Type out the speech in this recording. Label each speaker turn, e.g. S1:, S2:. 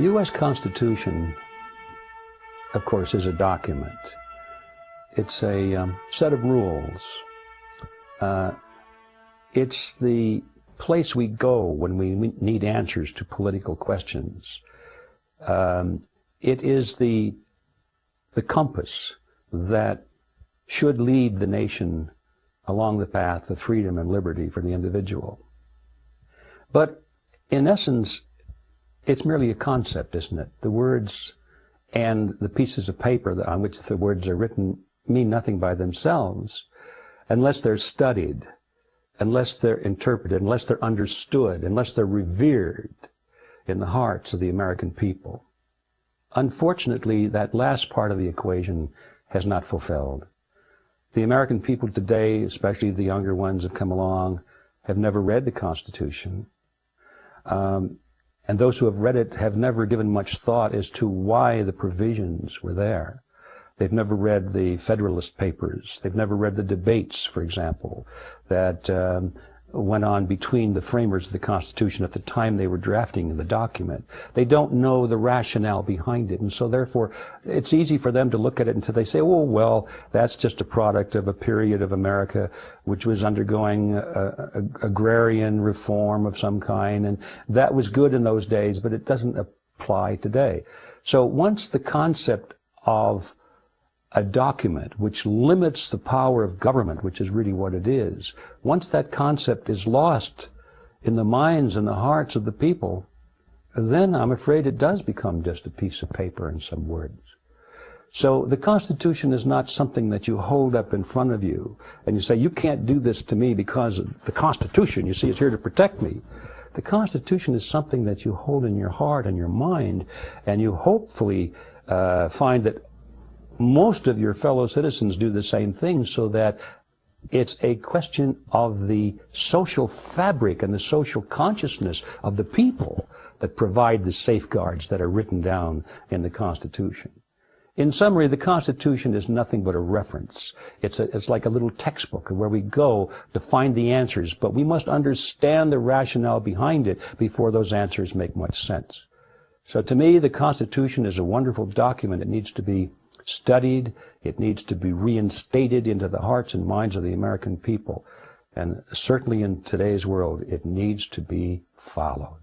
S1: The U.S. Constitution, of course, is a document. It's a set of rules. It's the place we go when we need answers to political questions. It is the compass that should lead the nation along the path of freedom and liberty for the individual. But in essence, it's merely a concept, isn't it? The words and the pieces of paper on which the words are written mean nothing by themselves unless they're studied, unless they're interpreted, unless they're understood, unless they're revered in the hearts of the American people. Unfortunately, that last part of the equation has not fulfilled. The American people today, especially the younger ones that come along, have never read the Constitution. And those who have read it have never given much thought as to why the provisions were there. They've never read the Federalist Papers. They've never read the debates, for example, that went on between the framers of the Constitution at the time they were drafting the document. They don't know the rationale behind it, and so therefore it's easy for them to look at it until they say, oh, well, that's just a product of a period of America which was undergoing agrarian reform of some kind, and that was good in those days, but it doesn't apply today. So once the concept of a document which limits the power of government, which is really what it is, once that concept is lost in the minds and the hearts of the people, then I'm afraid it does become just a piece of paper and some words. So the Constitution is not something that you hold up in front of you and you say, you can't do this to me because the Constitution, you see, is here to protect me. The Constitution is something that you hold in your heart and your mind, and you hopefully find that most of your fellow citizens do the same thing, so that it's a question of the social fabric and the social consciousness of the people that provide the safeguards that are written down in the Constitution. In summary, the Constitution is nothing but a reference. It's like a little textbook where we go to find the answers, but we must understand the rationale behind it before those answers make much sense. So to me, the Constitution is a wonderful document. It needs to be studied. It needs to be reinstated into the hearts and minds of the American people. And certainly in today's world, it needs to be followed.